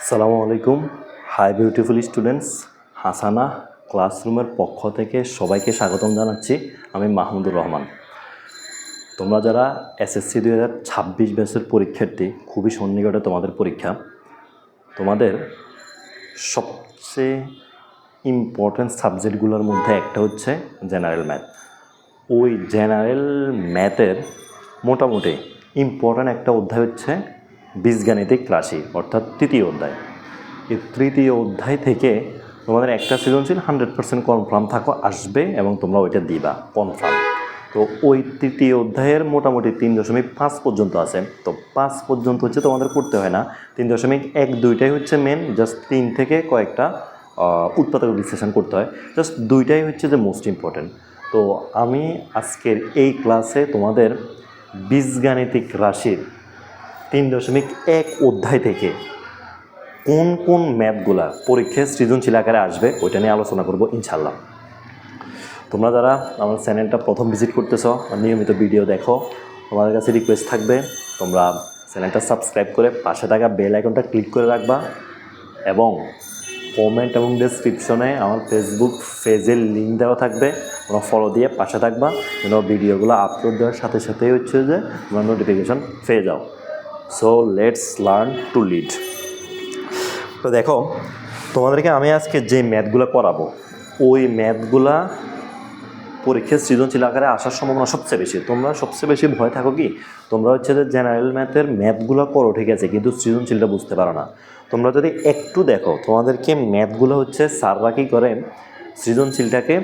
আসসালামু আলাইকুম। Hi beautiful students, হাসানা ক্লাসরুমের পক্ষ থেকে সবাইকে স্বাগতম জানাচ্ছি। আমি মাহমুদুর রহমান। তোমরা যারা এসএসসি 2026 ব্যাচের পরীক্ষার্থী, খুবই সন্নিকটে তোমাদের পরীক্ষা। তোমাদের সবচেয়ে ইম্পর্ট্যান্ট সাবজেক্টগুলোর মধ্যে একটা হচ্ছে জেনারেল ম্যাথ। ওই জেনারেল ম্যাথের মোটামুটি ইম্পর্ট্যান্ট একটা অধ্যায় হচ্ছে বীজগাণিতিক রাশি, অর্থাৎ তৃতীয় অধ্যায়। এই তৃতীয় অধ্যায় থেকে তোমাদের একটা সৃজনশীল 100% কনফার্ম থাকো আসবে এবং তোমরা ওইটা দিবা কনফার্ম। তো ওই তৃতীয় অধ্যায়ের মোটামুটি 3.5 পর্যন্ত আছে। তো 5 পর্যন্ত হচ্ছে তোমাদের পড়তে হয় না, 3.1-2টাই হচ্ছে মেন। জাস্ট 3 থেকে কয়েকটা উৎপাদক বিশ্লেষণ করতে হয়। জাস্ট 2টাই হচ্ছে যে মোস্ট ইম্পর্টেন্ট। তো আমি আজকের এই ক্লাসে তোমাদের বীজগাণিতিক রাশির 3.1 অধ্যায় থেকে কোন কোন ম্যাথগুলা পরীক্ষায় সৃজনশীল আকারে আসবে ওইটা নিয়ে আলোচনা করব ইনশাল্লাহ। তোমরা যারা আমার চ্যানেলটা প্রথম ভিজিট করতেছ, নিয়মিত ভিডিও দেখো, তোমাদের কাছে রিকোয়েস্ট থাকবে তোমরা চ্যানেলটা সাবস্ক্রাইব করে পাশে থাকা বেল আইকনটা ক্লিক করে রাখবা এবং কমেন্ট এবং ডেসক্রিপশনে আমার ফেসবুক পেজের লিঙ্ক দেওয়া থাকবে, তোমরা ফলো দিয়ে পাশে থাকবা যেন ভিডিওগুলো আপলোড দেওয়ার সাথে সাথেই হচ্ছে যে তোমরা নোটিফিকেশন পেয়ে যাও। So let's learn to lead. তো দেখো, তোমাদেরকে আমি আজকে যে ম্যাথগুলো করাবো ওই ম্যাথগুলা পরীক্ষার সৃজনশীল আকারে আসার সম্ভাবনা সবচেয়ে বেশি। তোমরা সবচেয়ে বেশি ভয় থাকো কি, তোমরা হচ্ছে যে জেনারেল ম্যাথের ম্যাথগুলো করো ঠিক আছে, কিন্তু সৃজনশীলটা বুঝতে পারো না। তোমরা যদি একটু দেখো, তোমাদেরকে ম্যাথগুলো হচ্ছে স্যাররা কী করে সৃজনশীলটাকে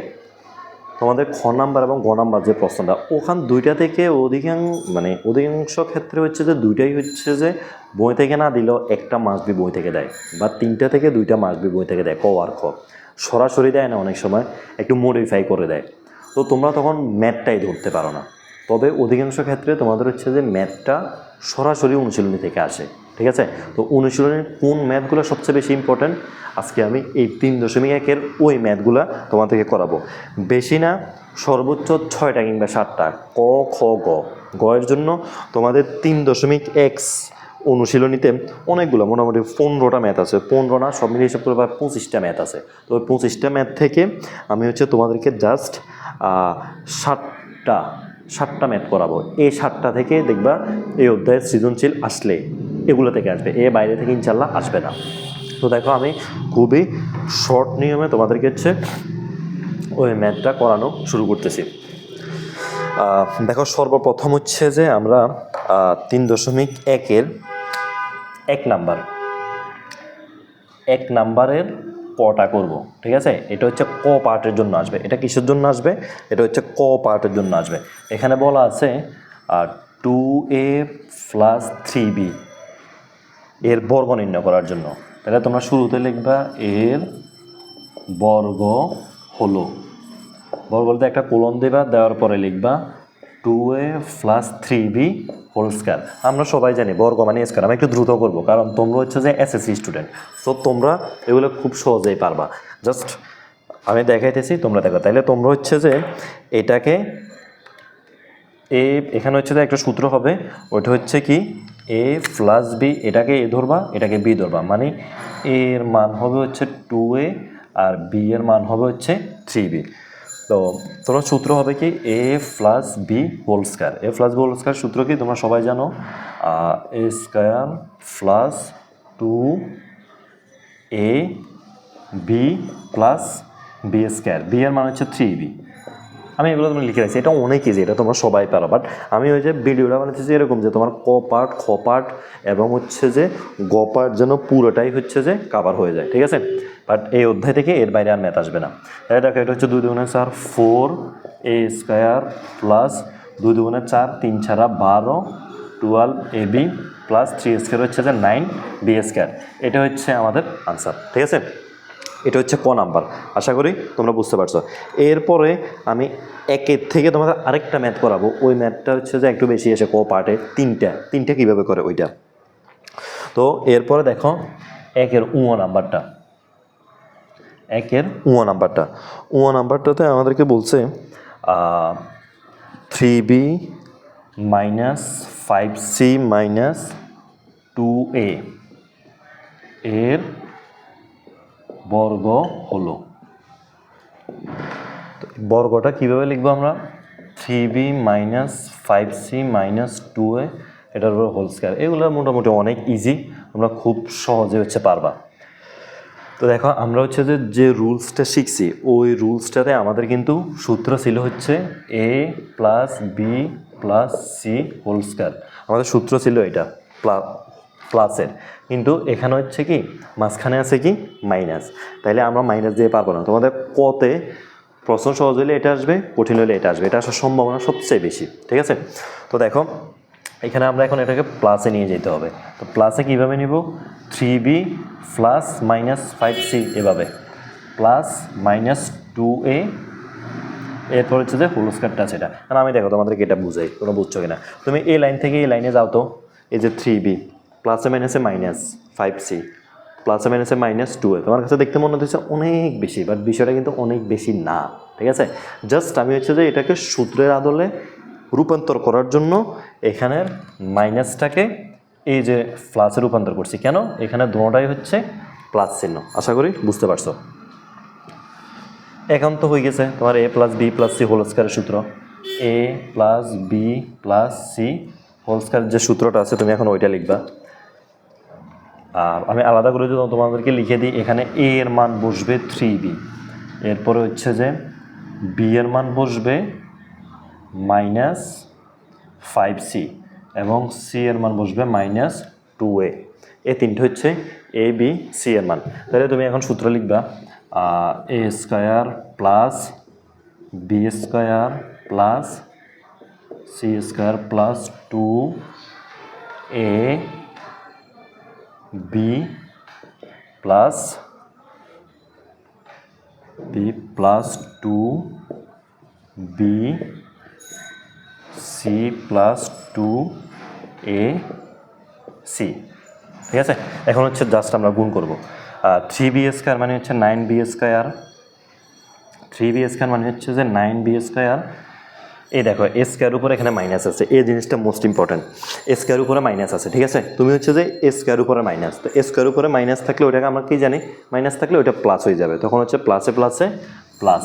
তোমাদের খ নাম্বার এবং গ নাম্বার যে প্রশ্নটা, ওখান দুইটা থেকে অধিকাংশ ক্ষেত্রে হচ্ছে যে দুইটাই হচ্ছে যে বই থেকে না দিলেও একটা মাসবি বই থেকে দেয়, বা 3টা থেকে 2টা মাসবি বই থেকে দেয়। ক আর খ সরাসরি দেয় না, অনেক সময় একটু মডিফাই করে দেয়। তো তোমরা তখন ম্যাথটাই ধরতে পারো না। তবে অধিকাংশ ক্ষেত্রে তোমাদের হচ্ছে যে ম্যাথটা সরাসরি অনুশীলনী থেকে আসে, ঠিক আছে। তো অনুশীলনীর কোন ম্যাথগুলো সবচেয়ে বেশি ইম্পর্ট্যান্ট, আজকে আমি এই 3.1-এর ওই ম্যাথগুলো তোমাদেরকে করাবো। বেশি না, সর্বোচ্চ 6টা কিংবা 7টা। ক খ গ। গ এর জন্য তোমাদের 3.1 অনুশীলনীতে অনেকগুলো, মোটামুটি 15টা ম্যাথ আছে। 15 না, সব মিলিয়ে হিসাব করে 25টা ম্যাথ আছে। তো ওই 25টা ম্যাথ থেকে আমি হচ্ছে তোমাদেরকে জাস্ট 7টা ম্যাথ করাবো। এই 7টা থেকে দেখবা এই অধ্যায়ের সৃজনশীল আসলে এগুলো থেকে আসবে, এর বাইরে থেকে ইনশাল্লাহ আসবে না। তো দেখো, আমি খুবই শর্ট নিয়মে তোমাদেরকে হচ্ছে ওই ম্যাথটা করানো শুরু করতেছি। দেখো, সর্বপ্রথম হচ্ছে যে আমরা 3.1-এর 1 নাম্বারের কটা করব, ঠিক আছে। এটা হচ্ছে ক পার্টের জন্য আসবে। এটা কিসের জন্য আসবে? এটা হচ্ছে ক পার্টের জন্য আসবে। এখানে বলা আছে 2a + 3b এর বর্গ নির্ণয় করার জন্য। তাহলে তোমরা শুরুতে লিখবা এর বর্গ হলো, বর্গতে একটা কোলন দেবা, দেওয়ার পরে লিখবা 2a + 3b হোল স্কয়ার। আমরা সবাই জানি বর্গ মানে স্কয়ার। আমি একটু দ্রুত করব কারণ তোমরা হচ্ছে যে এসএসসি স্টুডেন্ট, তো তোমরা এগুলো খুব সহজেই পারবা। জাস্ট আমি দেখাইতেছি, তোমরা দেখো। তাইলে তোমরা হচ্ছে যে এটাকে এখানে হচ্ছে যে একটা সূত্র হবে, ওইটা হচ্ছে কি a + b, এটাকে a ধরবা, এটাকে b ধরবা, মানে এর মান হবে হচ্ছে 2a আর b এর মান হবে হচ্ছে 3b। তো তোমার সূত্র হবে কি a + b whole square. a + b whole square সূত্র কি তোমরা সবাই জানো, a square + 2ab + b square. b এর মান হচ্ছে 3b। আমি এগুলো তোমরা লিখে রাখছি, এটা অনেক ইজি, এটা তোমরা সবাই পারো। বাট আমি ওই যে ভিডিওটা বানাতেছি এরকম যে তোমার ক পার্ট, খ পার্ট এবং হচ্ছে যে গ পার্ট যেন পুরোটাই হচ্ছে যে কাভার হয়ে যায়, ঠিক আছে। বাট এই অধ্যায় থেকে এর বাইরে আর ম্যাথ আসবে না। তাই দেখো, এটা হচ্ছে 2 × 4 4a স্কয়ার + 2 × 4 3 × 12 12ab + 3 স্কয়ার হচ্ছে যে 9b স্কয়ার। এটা হচ্ছে আমাদের আনসার, ঠিক আছে। এটা হচ্ছে ক নাম্বার। আশা করি তোমরা বুঝতে পারছো। এরপরে আমি 1-এর থেকে তোমাদের আরেকটা ম্যাথ করাবো। ওই ম্যাথটা হচ্ছে যে একটু বেশি এসে ক পার্টে তিনটা কীভাবে করে ওইটা। তো এরপরে দেখো 1-এর নাম্বারটা, 1-এর নাম্বারটাতে আমাদেরকে বলছে 3b - 5c - 2a এর বর্গ হলো। তো বর্গটা কীভাবে লিখবো আমরা? 3b minus 5c minus 2a এটার উপর হোল স্কয়ার। এগুলো মোটামুটি অনেক ইজি, তোমরা খুব সহজে হচ্ছে পারবা। তো দেখো আমরা হচ্ছে যে রুলসটা শিখছি ওই রুলসটাতে আমাদের কিন্তু সূত্র ছিল হচ্ছে a plus B plus C whole square. আমাদের সূত্র ছিল এটা প্লাসের, কিন্তু এখানে হচ্ছে কি মাঝখানে আছে কি মাইনাস, তাইলে আমরা মাইনাস দিয়ে পারবো না। তোমাদের কতে প্রশ্ন সহজ হলে এটা আসবে, কঠিন হলে এটা আসবে, এটা আসার সম্ভাবনা সবচেয়ে বেশি। ঠিক আছে, তো দেখো এখানে আমরা এখন এটাকে প্লাসে নিয়ে যেতে হবে। তো প্লাসে কীভাবে নিব? 3b প্লাস মাইনাস 5c, এভাবে প্লাস মাইনাস 2a, এরপর হচ্ছে যে হোল স্কয়ারটা আছে এটা। কারণ আমি দেখো তোমাদেরকে এটা বুঝাই, তোমরা বুঝছো কিনা। তুমি এই লাইন থেকে এই লাইনে যাও তো, এই যে 3b প্লাসে মাইনাসে মাইনাস 5c প্লাসে মাইনাসে মাইনাস 2a, তোমার কাছে দেখতে মনে হচ্ছে অনেক বেশি, বাট বিষয়টা কিন্তু অনেক বেশি না। ঠিক আছে, জাস্ট আমি হচ্ছে যে এটাকে সূত্রের আদলে রূপান্তর করার জন্য এখানের মাইনাসটাকে এই যে প্লাসে রূপান্তর করছি। কেন? এখানে দুটোটাই হচ্ছে প্লাস চিহ্ন। আশা করি বুঝতে পারছো। এখন তো হয়ে গেছে তোমার a plus B plus C whole স্কয়ারের সূত্র। a plus B plus C whole square যে সূত্রটা আছে তুমি এখন ওইটা লিখবা। আর আমি আলাদা করে যদি তোমাদেরকে লিখে দিই, এখানে a এর মান বসবে 3b, এরপরে হচ্ছে যে b এর মান বসবে মাইনাস 5c এবং c এর মান বসবে মাইনাস 2a। এই তিনটে হচ্ছে a b c এর মান। তাহলে তুমি এখন সূত্র লিখবা a square plus b square plus c square plus 2a b plus 2b c plus 2ac। ঠিক আছে, এখন হচ্ছে জাস্ট আমরা গুণ করবো। 3b স্কয়ার মানে হচ্ছে 9b স্কয়ার, 3b স্কয়ার মানে হচ্ছে যে 9b স্কয়ার। এই দেখো এ স্কয়ার উপরে এখানে মাইনাস আছে, এই জিনিসটা মোস্ট ইম্পর্টেন্ট। এ স্কয়ার উপরে মাইনাস আছে, ঠিক আছে। তুমি হচ্ছে যে এ স্কয়ার উপরে মাইনাস, তো এ স্কয়ার উপরে মাইনাস থাকলে ওইটাকে আমরা কি জানি, মাইনাস থাকলে ওইটা প্লাস হয়ে যাবে। তখন হচ্ছে প্লাসে প্লাসে plus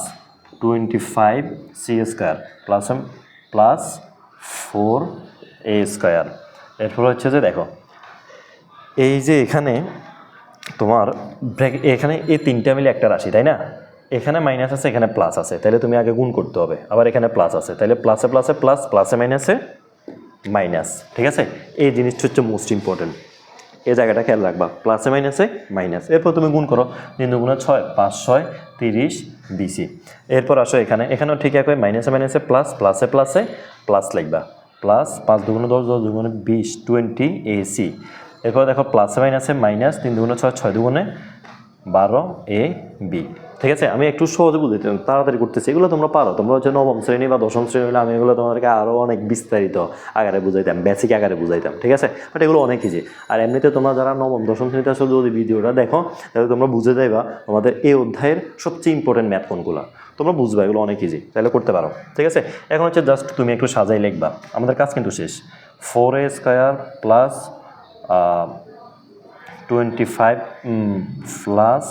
25c square plus plus 4a square. এরপর হচ্ছে যে দেখো এই যে এখানে তোমার এখানে এই তিনটা মিলে একটা রাশি, তাই না? এখানে মাইনাস আছে, এখানে প্লাস আছে, তাহলে তুমি আগে গুণ করতে হবে। আবার এখানে প্লাস আছে, তাহলে প্লাসে প্লাসে প্লাস, প্লাসে মাইনাসে মাইনাস। ঠিক আছে, এই জিনিসটা হচ্ছে মোস্ট ইম্পর্টেন্ট, এই জায়গাটা খেয়াল রাখবা। প্লাসে মাইনাসে মাইনাস, এরপর তুমি গুণ করো 3 দুগুণে 6, 5 6 30 বিসি। এরপর আসো এখানেও ঠিক একই, মাইনাসে মাইনাসে প্লাস, প্লাসে প্লাসে প্লাস লিখবা। প্লাস 5 দুগুণে 10, 10 দুগুণে 20 20 AC। এরপর দেখো প্লাসে মাইনাসে মাইনাস, 3 দুগুণে 6, 6 দুগুণে 12 AB। ঠিক আছে, আমি একটু সহজে বুঝাইতে তাড়াতাড়ি করতেছি, এগুলো তোমরা পারো। তোমরা হচ্ছে নবম শ্রেণী বা দশম শ্রেণী হলে আমি এগুলো তোমাদেরকে আরও অনেক বিস্তারিত আকারে বুঝাইতাম, বেসিক আকারে বুঝাইতাম। ঠিক আছে, বাট এগুলো অনেক ইজি। আর এমনিতে তোমরা যারা নবম দশম শ্রেণীতে আসলে যদি ভিডিওটা দেখো, তাহলে তোমরা বুঝে যাইবা তোমাদের এই অধ্যায়ের সবচেয়ে ইম্পর্টেন্ট ম্যাথ কোনগুলো, তোমরা বুঝবা, এগুলো অনেক ইজি, তাহলে করতে পারো। ঠিক আছে, এখন হচ্ছে জাস্ট তুমি একটু সাজাই লিখবা, আমাদের কাজ কিন্তু শেষ। 4a square plus 25 plus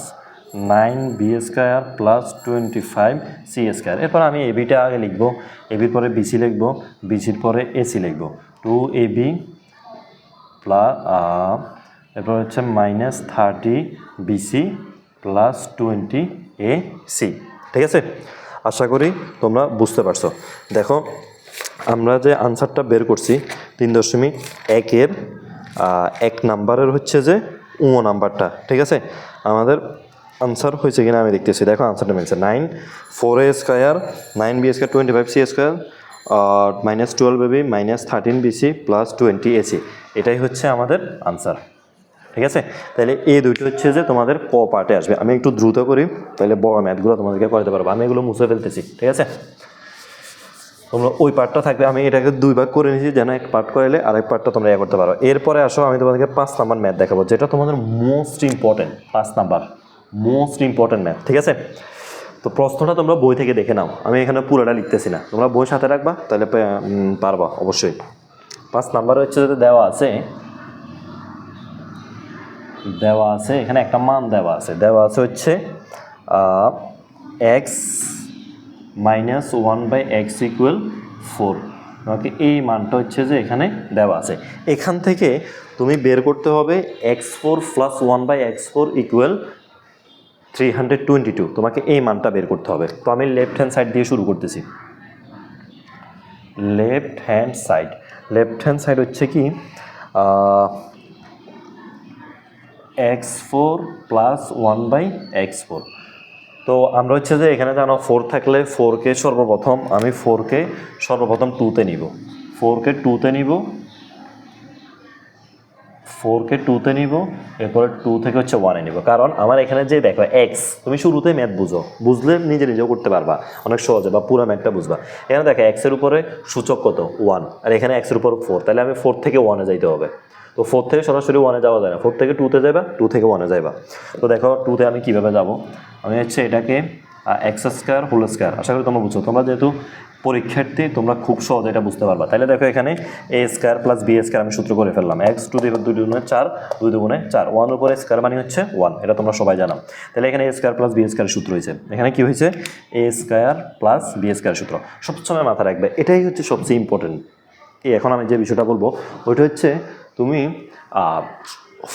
9b square plus 25c square. এরপর আমি এবিটা আগে লিখবো, এবির পরে বিসি লিখবো, বিসির পরে এসি লিখবো। 2ab প্লাস এরপর হচ্ছে মাইনাস 30bc প্লাস 20ac। ঠিক আছে, আশা করি তোমরা বুঝতে পারছো। দেখো আমরা যে আনসারটা বের করছি 3.1 1 নাম্বারের হচ্ছে যে নাম্বারটা। ঠিক আছে, আমাদের আনসার হয়েছে কিনা আমি দেখতেছি। দেখো আনসারটা মিলছে 9 4a square 9b square 25c square minus 12ab minus 13bc plus 20ac। এটাই হচ্ছে আমাদের আনসার। ঠিক আছে, তাহলে এই দুইটা হচ্ছে যে তোমাদের ক পার্টে আসবে। আমি একটু দ্রুত করি, তাহলে বড় ম্যাথগুলো তোমাদেরকে করাতে পারবো। আমি এগুলো মুছে ফেলতেছি। ঠিক আছে, তোমরা ওই পার্টটা থাকবে, আমি এটাকে 2 ভাগ করে নিয়েছি যেন এক পার্ট করাইলে আরেক পার্টটা তোমরা করতে পারো। এরপরে আসো আমি তোমাদেরকে 5 নাম্বার ম্যাথ দেখাবো, যেটা তোমাদের most important. 5 number most important math. ঠিক আছে, তো প্রশ্নটা তোমরা বই থেকে দেখে নাও, আমি এখানে পুরোটা লিখতেছি না, তোমরা বই সাথে রাখবা, তাহলে পারবা অবশ্যই। 5 নাম্বার হচ্ছে যেটা দেওয়া আছে, দেওয়া আছে এখানে একটা মান দেওয়া আছে হচ্ছে x মাইনাস 1/x ইকুয়াল 4। তোমাকে এই মানটা হচ্ছে যে এখানে দেওয়া আছে। এখান থেকে তুমি বের করতে হবে x4 প্লাস 1/x4 ইকুয়াল 322। তোমাকে এই মানটা বের করতে হবে। তো আমি লেফট হ্যান্ড সাইড দিয়ে শুরু করতেছি। লেফট হ্যান্ড সাইড হচ্ছে কি x4 প্লাস 1/x4। তো আমরা হচ্ছে যে এখানে জানো 4 থাকলে 4কে সর্বপ্রথম 2তে নিব। 4কে 2তে নিব, এরপরে 2 থেকে হচ্ছে 1-এ নিব। কারণ আমার এখানে যে দেখো এক্স, তুমি শুরুতে ম্যাথ বুঝলে নিজেও করতে পারবা অনেক সহজে, বা পুরো ম্যাথটা বুঝবা। এখানে দেখো এক্সের উপরে সূচক কত 1, আর এখানে এক্সের উপর 4, তাহলে আমি 4 থেকে 1-এ যাইতে হবে। তো 4 থেকে সরাসরি 1-এ যাওয়া যায় না, 4 থেকে 2-তে যাবা, 2 থেকে 1-এ যাইবা। তো দেখো 2-তে আমি কীভাবে যাব, আমি হচ্ছে এটাকে x² হোল স্কয়ার, আশা করি তোমরা বুঝছো। তোমরা যেহেতু পরীক্ষার্থী তোমরা খুব সহজে এটা বুঝতে পারবা। তাহলে দেখো এখানে a² প্লাস b² আমি সূত্র করে ফেললাম। x টু দি 2 দুগুণে 4, 2 দুগুণে 4, 1 উপরে স্কয়ার মানে হচ্ছে 1, এটা তোমরা সবাই জানো। তাহলে এখানে a² প্লাস b² সূত্র হয়েছে। এখানে কি হয়েছে a² প্লাস b² সূত্র সবসময় মাথায় রাখবে, এটাই হচ্ছে সবচেয়ে ইম্পর্টেন্ট। এখন আমি যে বিষয়টা বলবো ওইটা হচ্ছে তুমি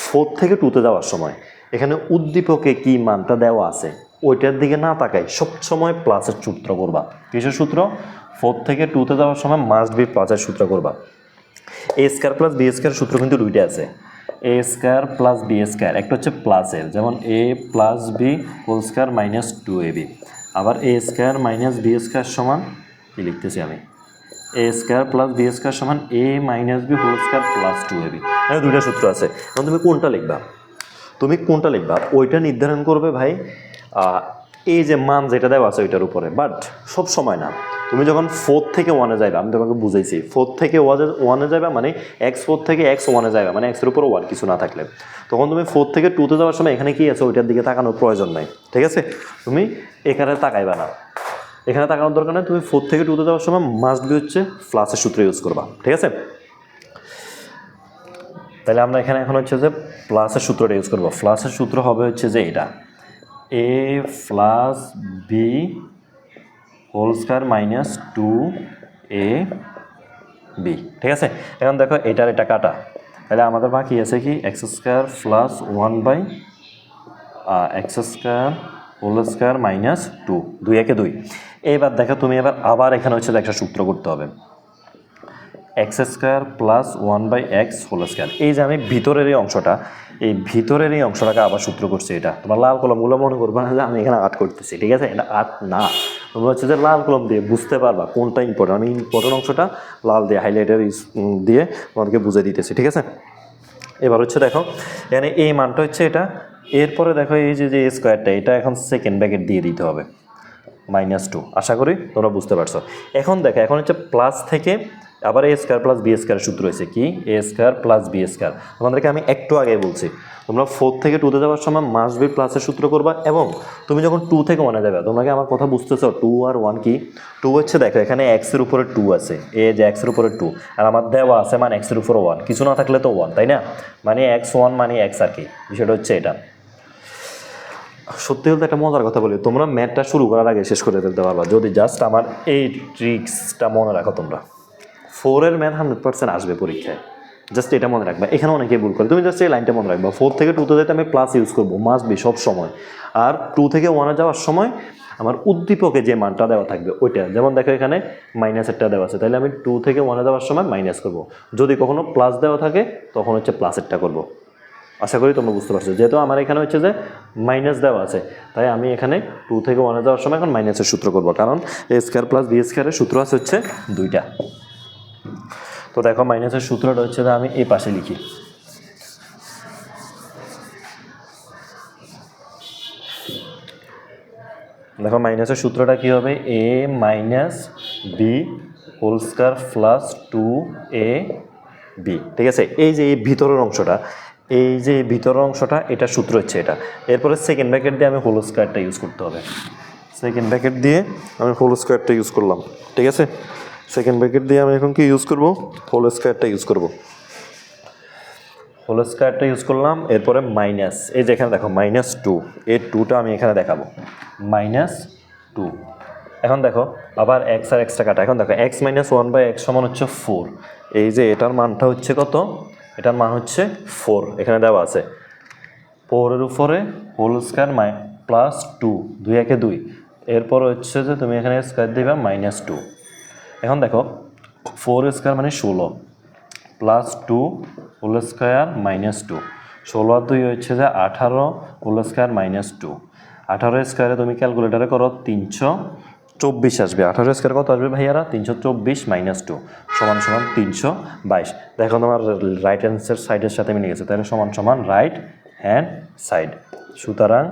4 থেকে 2-তে যাওয়ার সময় এখানে উদ্দীপকে কি মানটা দেওয়া আছে ওইটার দিকে না তাকাই সবসময় প্লাসের সূত্র করবা। কিসের সূত্র? 4 থেকে 2-তে যাওয়ার সময় মাস্ট বি প্লাসের সূত্র করবা। a² প্লাস b² সূত্র কিন্তু দুইটা আছে, a² প্লাস b², একটা হচ্ছে প্লাসের, যেমন a plus B whole square minus 2ab। আবার a² মাইনাস b² সমান কি লিখতেছি আমি, a² প্লাস b² সমান a minus B whole square plus 2ab। এখানে দুইটা সূত্র আছে। এখন তুমি কোনটা লিখবা ওইটা নির্ধারণ করবে ভাই এই যে মান যেটা দেওয়া আছে ওইটার উপরে। বাট সব সময় না, তুমি যখন 4 থেকে 1-এ যাবে, আমি তোমাকে বুঝাইছি 4 থেকে 1-এ যাবে মানে x4 থেকে x1-এ যাবে মানে x এর উপর 1 কিছু না থাকলে, তখন তুমি 4 থেকে 2-তে যাওয়ার সময় এখানে কি আছে ওইটার দিকে তাকানোর প্রয়োজন নাই। ঠিক আছে, তুমি এখানে তাকাইবা না, এখানে তাকানোর দরকার নেই। তুমি 4 থেকে 2-তে যাওয়ার সময় মাস্ট বি হচ্ছে প্লাসের সূত্র ইউজ করবা। ঠিক আছে, তাহলে আমরা এখানে এখন হচ্ছে যে প্লাসের সূত্রটা ইউজ করবো। প্লাসের সূত্র হবে হচ্ছে যে এটা a plus B whole square minus 2ab। ঠিক আছে, এখন দেখো এটা কাটা, তাহলে আমাদের বাকি আছে কি x² plus 1/x² whole square minus 2, 2 একে 2। এবার দেখো তুমি আবার এখানে হচ্ছে একটা সূত্র করতে হবে, x² plus 1/x whole square. এই যে আমি ভিতরের এই অংশটাকে আবার সূত্র করছি। এটা তোমার লাল কলমগুলো মনে করবে না যে আমি এখানে আর্ট করতেছি। ঠিক আছে, এটা আর্ট না, তোমরা হচ্ছে যে লাল কলম দিয়ে বুঝতে পারবা কোনটা ইম্পর্টেন্ট। আমি ইম্পর্টেন্ট অংশটা লাল দিয়ে হাইলাইটার দিয়ে তোমাদেরকে বুঝিয়ে দিতেছি। ঠিক আছে, এবার হচ্ছে দেখো এখানে এই মানটা হচ্ছে এটা। এরপরে দেখো এই যে স্কোয়ারটা, এটা এখন সেকেন্ড ব্র্যাকেট দিয়ে দিতে হবে -2। আশা করি তোমরা বুঝতে পারছো। এখন দেখো এখন হচ্ছে প্লাস থেকে আবার a² প্লাস b² সূত্র হয়েছে কি a² প্লাস b²। তোমাদেরকে আমি একটু আগে বলছি তোমরা 4 থেকে 2-তে যাওয়ার সময় মাস্ট বি প্লাসের সূত্র করবা, এবং তুমি যখন 2 থেকে 1-এ যাবে, তোমরা কি আমার কথা বুঝতেছো? 2 আর 1 কি? 2 হচ্ছে দেখো এখানে x এর উপরে 2 আছে, এই যে x এর উপরে 2, আর আমার দেওয়া আছে মানে x এর উপরে 1, কিছু না থাকলে তো 1, তাই না? মানে x1 মানে x আর কি, বিষয়টা হচ্ছে এটা। সত্যি বলতে একটা মজার কথা বলি, তোমরা ম্যাথটা শুরু করার আগে শেষ করে ফেলতে পারবা যদি জাস্ট আমার এই ট্রিক্সটা মনে রাখো। তোমরা 4-এর ম্যাথ 100% আসবে পরীক্ষায়, জাস্ট এটা মনে রাখবা। এখানে অনেকেই ভুল করে, তুমি জাস্ট এই লাইনটা মনে রাখবা, 4 থেকে 2-তে যেতে আমি প্লাস ইউজ করবো মাস্ট বি সব সময়, আর 2 থেকে 1-এ যাওয়ার সময় আমার উদ্দীপকে যে মানটা দেওয়া থাকবে ওইটা, যেমন দেখো এখানে মাইনাসেরটা দেওয়া আছে, তাহলে আমি 2 থেকে 1-এ যাওয়ার সময় মাইনাস করব। যদি কখনো প্লাস দেওয়া থাকে তখন হচ্ছে প্লাসেরটা করব। আশা করি তোমরা বুঝতে পারছো। যেহেতু আমার এখানে হচ্ছে যে মাইনাস দেওয়া আছে, তাই আমি এখানে 2 থেকে 1-এ যাওয়ার সময় এখন মাইনাসের সূত্র করব, কারণ a² প্লাস b² এর সূত্র আছে হচ্ছে 2টা। তো দেখো মাইনাসের সূত্রটা হচ্ছে যে আমি এই পাশে লিখি, দেখো মাইনাসের সূত্রটা কি হবে, a minus B whole square plus 2ab। ঠিক আছে, এই যে এই ভিতরের অংশটা, এটা সূত্র হচ্ছে এটা। এরপরে সেকেন্ড ব্র্যাকেট দিয়ে আমি হোল স্কয়ারটা ইউজ করতে হবে, সেকেন্ড ব্র্যাকেট দিয়ে আমি হোল স্কয়ারটা ইউজ করলাম। ঠিক আছে, সেকেন্ড ব্র্যাকেট দিয়ে আমি এখন কি ইউজ করব, হোল স্কয়ারটা ইউজ করব। হোল স্কোয়ারটা ইউজ করলাম, এরপরে মাইনাস, এই যেখানে দেখো -2, এই 2টা আমি এখানে দেখাবো -2। এখন দেখো আবার এক্স আর এক্সটা কাটা, এখন দেখো x - 1/x সমান হচ্ছে 4, এই যে এটার মানটা হচ্ছে কত, এটার মান হচ্ছে 4, এখানে দেওয়া আছে 4-এর উপরে হোল স্কোয়ার +2, 2 একে 2, এরপর হচ্ছে যে তুমি এখানে স্কোয়ার দিবা -2। এখন দেখো 4 স্কোয়ার মানে 16 +2 হোল স্কোয়ার -2, 16 আর 2 হচ্ছে যে 18 হোল স্কোয়ার -2, 18 স্কোয়ারে তুমি ক্যালকুলেটারে করো 324 আসবে। 18 স্কোয়ার কত আসবে ভাইয়ারা? 324 -2 সমান সমান 322। দেখো তোমার রাইট হ্যান্ডের সাইডের সাথে মিলে গেছে, তাহলে সমান সমান রাইট হ্যান্ড সাইড। সুতরাং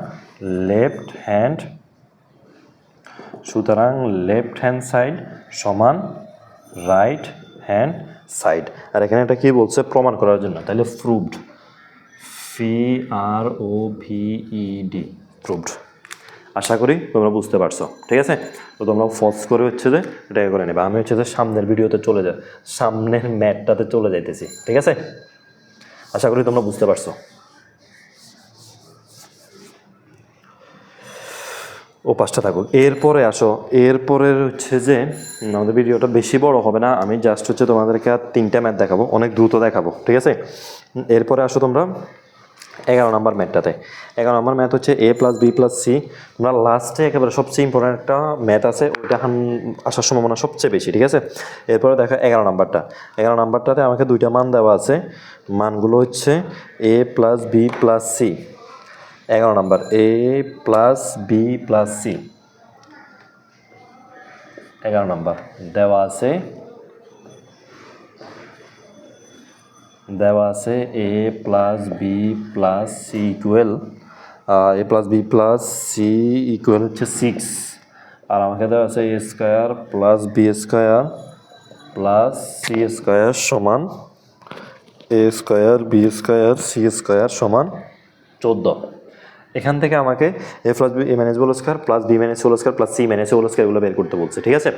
লেফট হ্যান্ড সাইড সমান রাইট হ্যান্ড সাইড। আর এখানে এটা কি বলছে? প্রমাণ করার জন্য, তাহলে প্রুভড, PROVED, প্রুভড। আশা করি তোমরা বুঝতে পারছো, ঠিক আছে? তো তোমরা ফলস করে হচ্ছে যে এটাকে করে নেবে। আমি হচ্ছে যে সামনের ভিডিওতে চলে যাই, সামনের ম্যাটটাতে চলে যাইতেছি, ঠিক আছে? আশা করি তোমরা বুঝতে পারছো। ও পাঁচটা থাকুক। এরপরে আসো, এরপরের হচ্ছে যে আমাদের ভিডিওটা বেশি বড় হবে না, আমি জাস্ট হচ্ছে তোমাদেরকে আর 3টা ম্যাথ দেখাবো, অনেক দ্রুত দেখাবো, ঠিক আছে? এরপরে আসো তোমরা 11 নম্বর ম্যাথটাতে। 11 নম্বর ম্যাথ হচ্ছে a + b + c। তোমরা লাস্টে একেবারে সবচেয়ে ইম্পর্টেন্ট একটা ম্যাথ আছে, ওইটা এখন আসার সম্ভাবনা সবচেয়ে বেশি, ঠিক আছে? এরপরে দেখো 11 নম্বরটা। 11 নম্বরটাতে আমাকে 2টা মান দেওয়া আছে, মানগুলো হচ্ছে a + b + c। 11 number a + b + c, 11 নম্বর দেওয়া আছে a + b + c ইকুয়াল হচ্ছে 6, আর আমাকে দেওয়া আছে a² + b² + c² সমান a² b² c² সমান 14। এখান থেকে আমাকে a + b a - whole square + b - whole square + c - whole square এগুলো বের করতে বলছে, ঠিক আছে?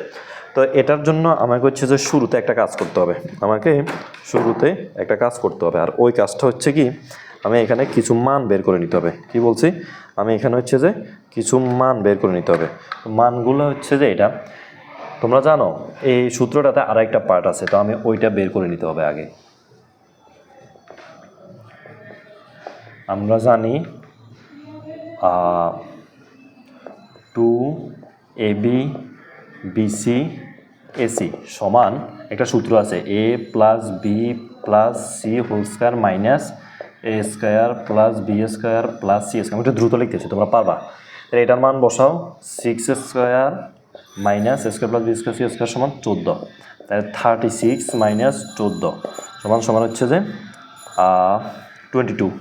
তো এটার জন্য আমাকে হচ্ছে যে শুরুতে একটা কাজ করতে হবে, আর ওই কাজটা হচ্ছে কি, আমি এখানে কিছু মান বের করে নিতে হবে। কি বলছি? আমি এখানে হচ্ছে যে কিছু মান বের করে নিতে হবে। মানগুলো হচ্ছে যে এটা তোমরা জানো, এই সূত্রটাতে আরেকটা পার্ট আছে, তো আমি ওইটা বের করে নিতে হবে আগে। আমরা জানি 2AB BC AC সমান একটা সূত্র আছে a + b + c whole square minus a² + b² + c²। আমি একটু দ্রুত লিখতেছি, তোমরা পারবা। তাহলে এটার মান বসাও, 6² - a² + b² c² সমান 14। তাহলে 36 - 14 সমান হচ্ছে যে 22।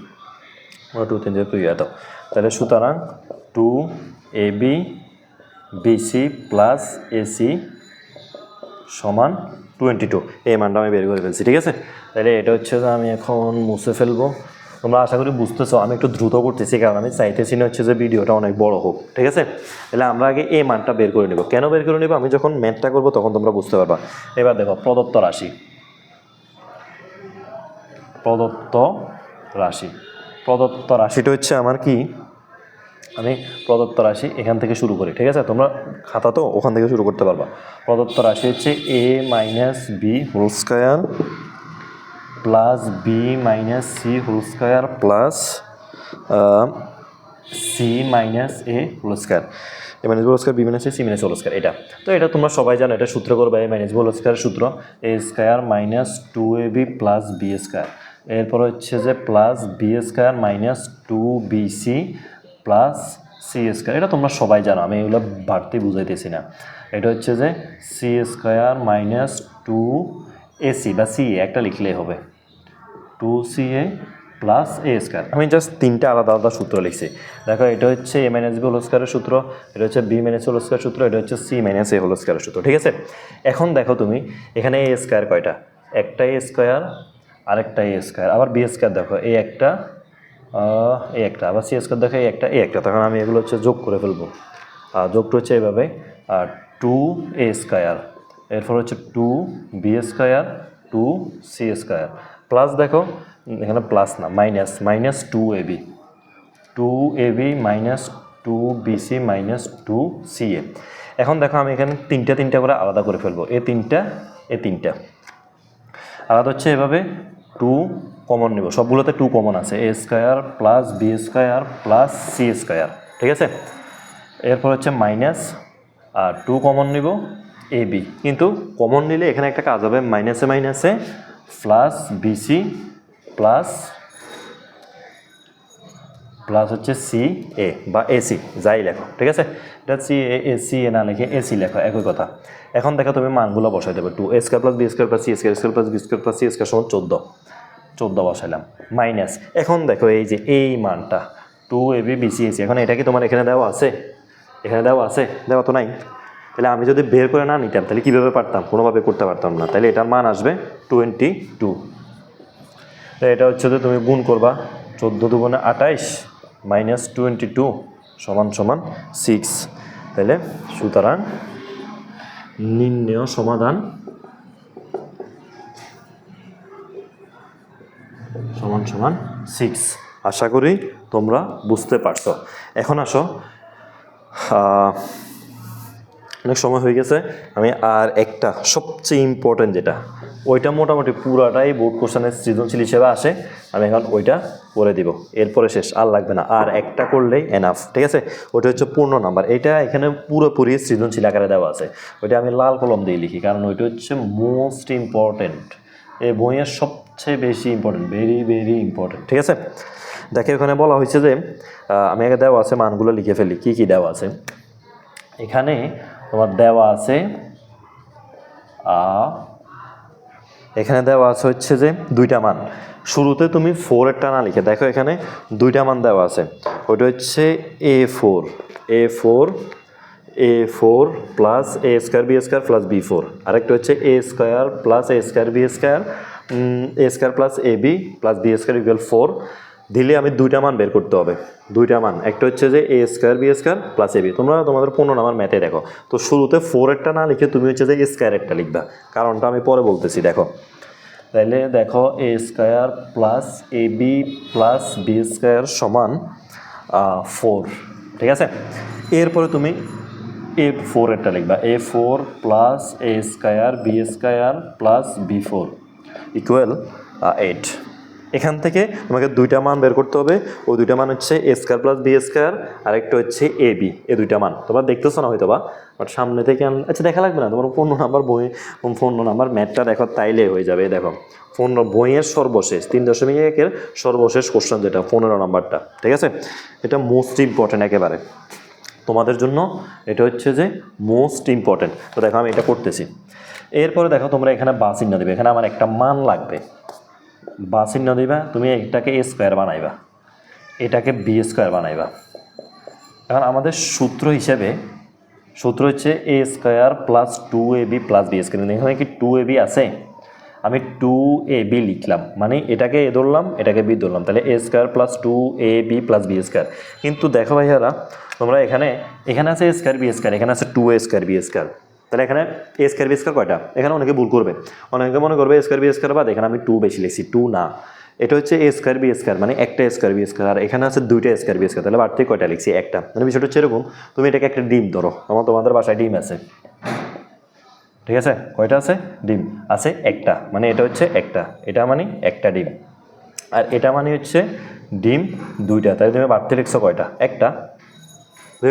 2 3 2 এত। তাহলে সুতরাং 2AB BC + AC সমান 22, এই মানটা আমি বের করে ফেলছি, ঠিক আছে? তাহলে এটা হচ্ছে যে আমি এখন মুছে ফেলবো। তোমরা আশা করি বুঝতেছো, আমি একটু দ্রুত করতেছি কারণ আমি চাইতেছি না হচ্ছে যে ভিডিওটা অনেক বড় হোক, ঠিক আছে? তাহলে আমরা আগে এই মানটা বের করে নেব। কেন বের করে নেব? আমি যখন ম্যাথটা করবো তখন তোমরা বুঝতে পারবা। এবার দেখো প্রদত্ত রাশিটা হচ্ছে আমার কি, আমি প্রদত্ত রাশি এখান থেকে শুরু করি, ঠিক আছে? তোমরা খাতা তো ওখান থেকে শুরু করতে পারবা। প্রদত্ত রাশি হচ্ছে a - b whole square + b - c whole square + c - a whole square, a - whole square b - c c - whole square. এটা তো এটা তোমরা সবাই জানো, এটা সূত্র করবে a - হোল স্কোয়ারের সূত্র a² - 2ab + b²। এরপর হচ্ছে যে +b² - 2bc + c²। এটা তোমরা সবাই জানো, আমি এগুলো বাড়তি বুঝাইতেছি না। এটা হচ্ছে যে c² - 2ac বা c একটা লিখলেই হবে, 2ca + a²। আমি জাস্ট 3টা আলাদা আলাদা সূত্র লিখছি। দেখো এটা হচ্ছে a - b হোল স্কোয়ারের সূত্র, এটা হচ্ছে b - হোল স্কোয়ারের সূত্র, এটা হচ্ছে c - a হোল স্কোয়ারের সূত্র, ঠিক আছে? এখন দেখো তুমি এখানে a² কয়টা? একটা a², আরেকটা a², আবার b² দেখো এই একটা, আবার c² দেখো এই একটা। তখন আমি এগুলো হচ্ছে যোগ করে ফেলবো। যোগটা হচ্ছে এইভাবে, 2a², এরপর হচ্ছে 2b², 2c², প্লাস দেখো এখানে প্লাস না, minus, minus 2ab, 2ab minus 2bc minus 2ca। এখন দেখো আমি এখানে তিনটা করে আলাদা করে ফেলবো, এ তিনটা আলাদা হচ্ছে এভাবে। 2 কমন নিব, সবগুলোতে 2 কমন আছে, a square plus B square plus C square, ঠিক আছে। এরপর হচ্ছে মাইনাস, আর 2 কমন নিব এ বি, কিন্তু কমন নিলে এখানে একটা কাজ হবে, মাইনাসে মাইনাসে প্লাস বিসি প্লাস প্লাস হচ্ছে সি এ বা এসি, যাই লেখো, ঠিক আছে। এটা সি এ এসি এ না লিখে এসি লেখো, একই কথা। এখন দেখো তুমি মানগুলো বসাই দেবে, 2a square plus B square plus C square square plus B square plus C square সমান 14 বসাইলাম, মাইনাস। এখন দেখো এই যে এই মানটা 2ab বিসি এসি, এখন এটা কি তোমার এখানে দেওয়া আছে? এখানে দেওয়া আছে? দেওয়া তো নাই। তাহলে আমি যদি বের করে না নিতাম তাহলে কীভাবে পারতাম? কোনোভাবে করতে পারতাম না। তাহলে এটার মান আসবে 22। তো এটা হচ্ছে যে তুমি গুণ করবা, 14 দুগুণে 28 মাইনাস 22 সমান সমান 6। তাহলে সুতরাং নির্ণেয় সমাধান সমান সমান 6। আশা করি তোমরা বুঝতে পারছো। এখন আসো, অনেক সময় হয়ে গেছে, আমি আর একটা সবচেয়ে ইম্পর্টেন্ট যেটা, ওইটা মোটামুটি পুরাটাই বোর্ড কোশ্চেনের সৃজনশীল হিসেবে আসে, আমি এখন ওইটা করে দিব, এরপরে শেষ, আর লাগবে না, আর একটা করলেই এনাফ, ঠিক আছে। ওইটা হচ্ছে পূর্ণ নাম্বার, এটা এখানে পুরোপুরি সৃজনশীল আকারে দেওয়া আছে, ওইটা আমি লাল কলম দিয়ে লিখি, কারণ ওইটা হচ্ছে মোস্ট ইম্পর্টেন্ট, এই বইয়ের সবচেয়ে বেশি ইম্পর্টেন্ট, ভেরি ভেরি ইম্পর্টেন্ট, ঠিক আছে। দেখে ওখানে বলা হয়েছে যে, আমি আগে দেওয়া আছে মানগুলো লিখে ফেলি, কী কী দেওয়া আছে এখানে। তোমার দেওয়া আছে, এখানে দেওয়া আছে হচ্ছে যে 2টা মান। শুরুতে তুমি 4-এরটা না লিখে দেখো এখানে 2টা মান দেওয়া আছে, ওইটা হচ্ছে a4 plus a square B square plus b4, আরেকটা হচ্ছে a square plus a square B square a square plus ab plus b square equal 4 দিলে আমি 2টা মান বের করতে হবে, 2টা মান। একটা হচ্ছে যে a square B square plus ab, তোমরা তোমাদের 15 নাম্বার ম্যাথে দেখো। তো শুরুতে 4-এরটা না লিখে তুমি হচ্ছে যে a স্কোয়ারেরটা লিখবা, কারণটা আমি পরে বলতেছি, দেখো। তাহলে দেখো a square plus ab plus B square সমান 4, ঠিক আছে। এরপরে তুমি a4-এরটা লিখবা, a4 plus a square B square plus b4 equal 8। এখান থেকে তোমাকে 2টা মান বের করতে হবে, ওই 2টা মান হচ্ছে a square plus B square, আরেকটা হচ্ছে ab, এই 2টা মান তোমরা দেখতেছো না হয়তো বা, বাট সামনে থেকে আচ্ছা দেখা লাগবে না, তোমার 15 নাম্বার বই 15 নাম্বার ম্যাথটা দেখো, তাইলে হয়ে যাবে। দেখো 15 বইয়ের সর্বশেষ 3.1-এর সর্বশেষ কোশ্চেন যেটা 15 নাম্বারটা, ঠিক আছে। এটা মোস্ট ইম্পর্টেন্ট একেবারে তোমাদের জন্য, এটা হচ্ছে যে মোস্ট ইম্পর্টেন্ট। তো দেখো আমি এটা করতেছি। এরপরে দেখো তোমরা এখানে বা চিহ্ন দেবে, এখানে আমার একটা মান লাগবে, বা চিহ্ন দিবা, তুমি এটাকে a স্কোয়ার বানাইবা, এটাকে বি স্কোয়ার বানাইবা। এখন আমাদের সূত্র হিসেবে, সূত্র হচ্ছে a square plus 2ab plus B square, এখানে কি 2ab আছে? আমি 2ab লিখলাম, মানে এটাকে a ধরলাম, এটাকে b ধরলাম, তাহলে a square plus 2ab plus B square. কিন্তু দেখো ভাইয়ারা, তোমরা এখানে আছে a স্কোয়ার বি স্কোয়ার, এখানে আছে 2a স্কোয়ার বি স্কোয়ার, তাহলে এখানে a স্কোয়ার বি স্কোয়ার কয়টা? এখানে অনেকে ভুল করবে, অনেকে মনে করবে a স্কোয়ার বি স্কোয়ার বাদ, এখানে আমি 2 বেশি লিখছি, 2 না, এটা হচ্ছে a স্কোয়ার বি স্কোয়ার, মানে একটা স্কোয়ার বি স্কোয়ার, আর এখানে আছে 2টা স্কোয়ার বি স্কোয়ার, তাহলে বাড়তি কয়টা লিখছি? একটা। মানে বিষয়টা হচ্ছে এরকম, তুমি এটাকে একটা ডিম ধরো, তোমাদের বাসায় ডিম আছে, ঠিক আছে, কয়টা আছে? ডিম আছে একটা, মানে এটা হচ্ছে একটা, এটা মানে একটা ডিম, আর এটা মানে হচ্ছে ডিম 2টা, তাহলে তুমি বাড়তি লিখছো কয়টা? একটা।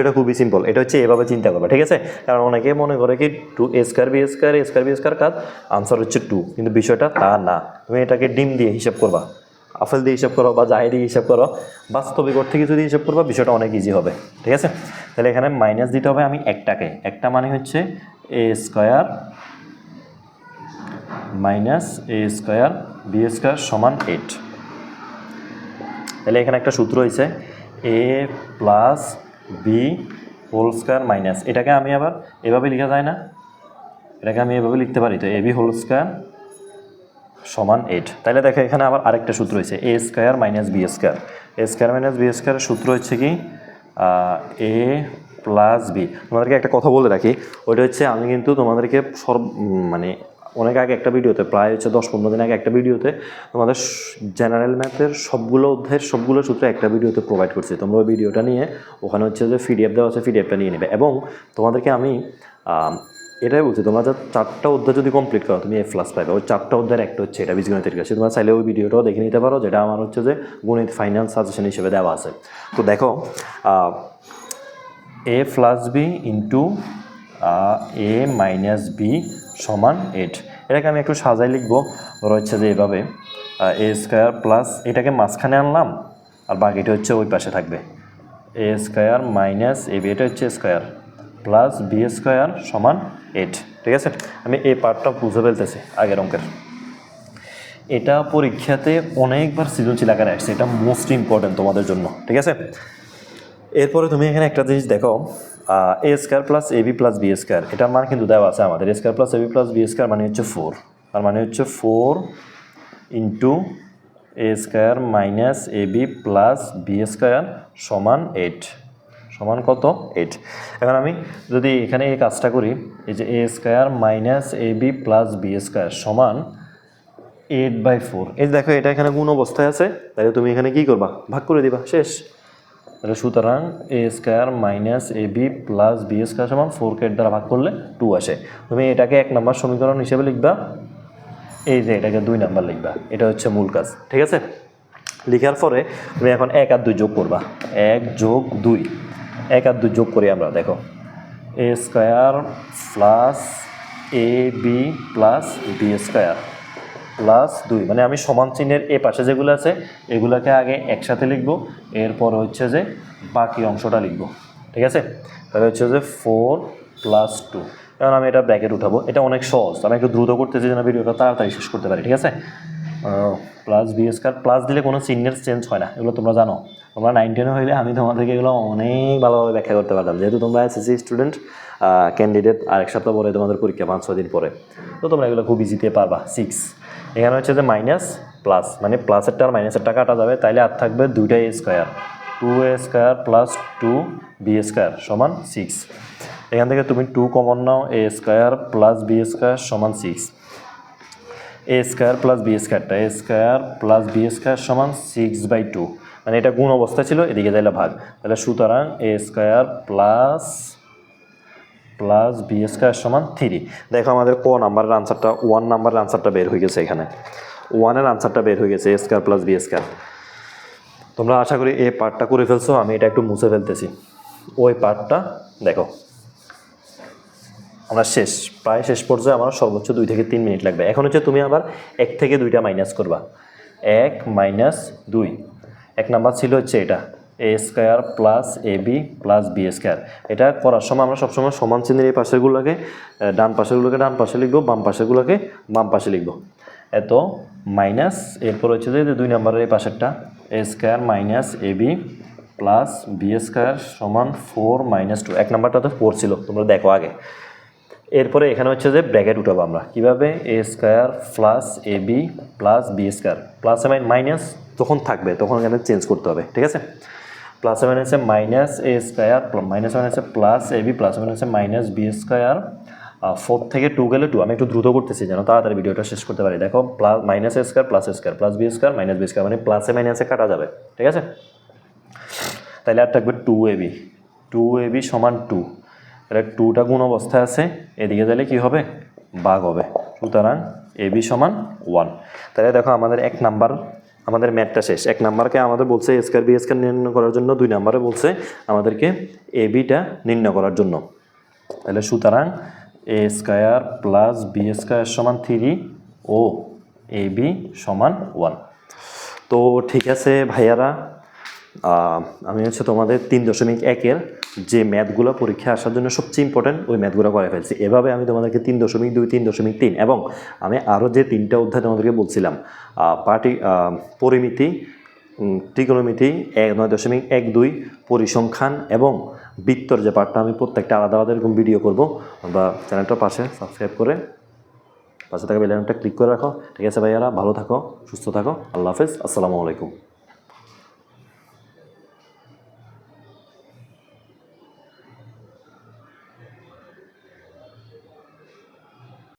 এটা খুবই সিম্পল, এটা হচ্ছে এভাবে চিন্তা করবা, ঠিক আছে। কারণ অনেকে মনে করে কি 2 a square B square, a square B square কাজ, আনসার হচ্ছে 2, কিন্তু বিষয়টা তা না। তুমি এটাকে ডিম দিয়ে হিসাব করবা, আপেল দিয়ে হিসাব করো বা যাই দিয়ে হিসাব করো, বাস্তবিক অর্থে কিছু দিয়ে হিসাব করবা, বিষয়টা অনেক ইজি হবে, ঠিক আছে। তাহলে এখানে মাইনাস দিতে হবে আমি একটাকে, একটা মানে হচ্ছে a square minus a square B square সমান 8। তাহলে এখানে একটা সূত্র হয়েছে a plus B whole square minus, এটাকে আমি আবার এভাবে লেখা যায় না, এটাকে আমি এভাবে লিখতে পারি, তো ab হোল স্কোয়ার সমান 8। তাহলে দেখো এখানে আবার আরেকটা সূত্র হয়েছে a square minus B square, a square minus B স্কোয়ারের সূত্র হচ্ছে কি a প্লাস বি। তোমাদেরকে একটা কথা বলে রাখি, ওইটা হচ্ছে আমি কিন্তু তোমাদেরকে মানে অনেক আগে একটা ভিডিওতে, প্রায় হচ্ছে 10-15 দিন আগে একটা ভিডিওতে তোমাদের জেনারেল ম্যাথের সবগুলো অধ্যায়ের সবগুলো সূত্র একটা ভিডিওতে প্রোভাইড করছি। তোমরা ওই ভিডিওটা নিয়ে ওখানে হচ্ছে যে পিডিএফ দেওয়া আছে, পিডিএফটা নিয়ে নেবে। এবং তোমাদেরকে আমি এটাই বলছি, তোমরা যা 4টা অধ্যায় যদি কমপ্লিট করো তুমি A+ পাবে। ওই 4টা অধ্যায়ের একটা হচ্ছে এটা বীজগণিতের কাছে, তোমরা চাইলে ওই ভিডিওটাও দেখে নিতে পারো, যেটা আমার হচ্ছে যে গণিত ফাইনাল সাজেশন হিসেবে দেওয়া আছে। তো দেখো A+B ইন্টু A - B সমান 8। এটাকে আমি একটু সাজাই লিখবো, ধরো হচ্ছে যে এভাবে A² প্লাস এটাকে মাঝখানে আনলাম, আর বাকিটা হচ্ছে ওই পাশে থাকবে A² - AB, এটা হচ্ছে স্কোয়ার প্লাস B² সমান 8। ঠিক আছে, আমি এই পার্টটা বুঝে ফেলতেছি আগের অঙ্কের। এটা পরীক্ষাতে অনেকবার সৃজনশীল আকারে আসছে, এটা মোস্ট ইম্পর্টেন্ট তোমাদের জন্য। ঠিক আছে, এরপরে তুমি এখানে একটা জিনিস দেখো, A² plus AB plus B², এটার মান কিন্তু দেওয়া আছে আমাদের। A² plus AB plus B² মানে হচ্ছে 4, আর মানে হচ্ছে 4 into A² minus AB plus B² সমান 8, সমান কত? 8। এখন আমি যদি এখানে এই কাজটা করি, এই যে A² minus AB plus B² সমান 8/4, এই দেখো এটা এখানে গুণ অবস্থায় আছে, তাহলে তুমি এখানে কি করবা? ভাগ করে দিবা, শেষ। তাহলে সুতরাং A² minus AB plus B² সমান 4কে দ্বারা ভাগ করলে 2 আসে। তুমি এটাকে 1 নম্বর সমীকরণ হিসেবে লিখবা, এই যে এটাকে 2 নম্বর লিখবা। এটা হচ্ছে মূল কাজ। ঠিক আছে, লিখার পরে তুমি এখন 1 আর 2 যোগ করবা। 1 যোগ 2, 1 আর 2 যোগ করি আমরা। দেখো A² plus AB plus B² plus 2, মানে আমি সমান চিহ্নের এ পাশে যেগুলো আছে এগুলোকে আগে একসাথে লিখবো, এরপর হচ্ছে যে বাকি অংশটা লিখবো। ঠিক আছে, তাহলে হচ্ছে যে 4 প্লাস 2। কারণ আমি এটা ব্র্যাকেট উঠাবো, এটা অনেক সহজ, আমি একটু দ্রুত করতেছি যেন ভিডিওটা তাড়াতাড়ি শেষ করতে পারি। ঠিক আছে, প্লাস B², প্লাস দিলে কোনো চিহ্নের চেঞ্জ হয় না, এগুলো তোমরা জানো। তোমরা 9-10 হইলে আমি তোমাদেরকে এগুলো অনেক ভালোভাবে ব্যাখ্যা করতে পারতাম, যেহেতু তোমরা এসএসসি স্টুডেন্ট, ক্যান্ডিডেট, আর 1 সপ্তাহ পরে তোমাদের পরীক্ষা, 5-6 দিন পরে, তো তোমরা এগুলো খুব ইজিতে পারবা। 6 এখানে হচ্ছে যে মাইনাস প্লাস, মানে প্লাসেরটা আর মাইনাসেরটা কাটা যাবে, তাইলে আর থাকবে 2টা A², 2A² প্লাস 2B² সমান 6। এখান থেকে তুমি 2 কমন নাও, A² প্লাস B² সমান 6। A² plus B²টা A² plus B² সমান 6/2, মানে এটা গুণ অবস্থা ছিল, এদিকে যাইলে ভাগ। তাহলে সুতরাং A² প্লাস B² সমান 3। দেখো আমাদের ক নাম্বারের আনসারটা, 1 নাম্বারের আনসারটা বের হয়ে গেছে। এখানে 1-এর আনসারটা বের হয়ে গেছে, A² প্লাস B²। তোমরা আশা করি এই পার্টটা করে ফেলছো, আমি এটা একটু মুছে ফেলতেছি। ওই পার্টটা দেখো, আমরা প্রায় শেষ পর্যায়ে, আমার সর্বোচ্চ 2 থেকে 3 মিনিট লাগবে। এখন হচ্ছে তুমি আবার 1 থেকে 2টা মাইনাস করবা। 1 - 2, 1 নাম্বার ছিল হচ্ছে এটা A² plus AB plus B²। এটা করার সময় আমরা সবসময় সমান চিহ্নের এই পাশেরগুলোকে ডান পাশেরগুলোকে ডান পাশে লিখবো, বাম পাশেরগুলোকে বাম পাশে লিখবো। এত মাইনাস, এরপর হচ্ছে যে 2 নম্বরের এই পাশেরটা A² minus AB plus B² সমান 4 - 2। 1 নাম্বারটা তো 4 ছিল, তোমরা দেখো আগে। এরপরে এখানে হচ্ছে যে ব্র্যাকেট উঠাবো আমরা কীভাবে, A² plus AB plus B² প্লাসে মাইনাস যখন থাকবে তখন এখানে চেঞ্জ করতে হবে। ঠিক আছে, প্লাসে মাইনাসে মাইনাস A² মাইনাস মাইনাসে প্লাস AB প্লাস মাইনাসে মাইনাস B², 4 থেকে 2 গেলে 2। আমি একটু দ্রুত করতেছি যেন তাড়াতাড়ি ভিডিওটা শেষ করতে পারি। দেখো plus minus A² plus A² plus B² minus B², মানে প্লাসে মাইনাসে কাটা যাবে। ঠিক আছে, তাহলে আর থাকবে 2AB, 2AB সমান 2। তাহলে 2টা গুণ অবস্থায় আছে, এদিকে গেলে কি হবে? ভাগ হবে। সুতরাং AB সমান 1। তাহলে দেখো আমাদের 1 নাম্বার, আমাদের ম্যাথটা শেষ। 1 নাম্বারকে আমাদের বলছে A² B² নির্ণয় করার জন্য, 2 নাম্বারে বলছে আমাদেরকে ABটা নির্ণয় করার জন্য। তাহলে সুতরাং A² প্লাস B² সমান 3 ও AB সমান 1। তো ঠিক আছে ভাইয়ারা, আমি হচ্ছে তোমাদের 3.1-এর যে ম্যাথগুলো পরীক্ষা আসার জন্য সবচেয়ে ইম্পর্টেন্ট, ওই ম্যাথগুলো করে ফেলছি। এভাবে আমি তোমাদেরকে 3.2, 3.3 এবং আমি আরও যে 3টা অধ্যায় তোমাদেরকে বলছিলাম, পরিমিতি, ত্রিকোণমিতি 9.1, 2, পরিসংখ্যান এবং বৃত্তর যে পার্টটা, আমি প্রত্যেকটা আলাদা আলাদা এরকম ভিডিও করবো। বা চ্যানেলটার পাশে সাবস্ক্রাইব করে পাশে থাকা বেল আইকনটা ক্লিক করে রাখো। ঠিক আছে ভাইয়ারা, ভালো থাকো, সুস্থ থাকো, আল্লাহ হাফেজ, আসসালামু আলাইকুম।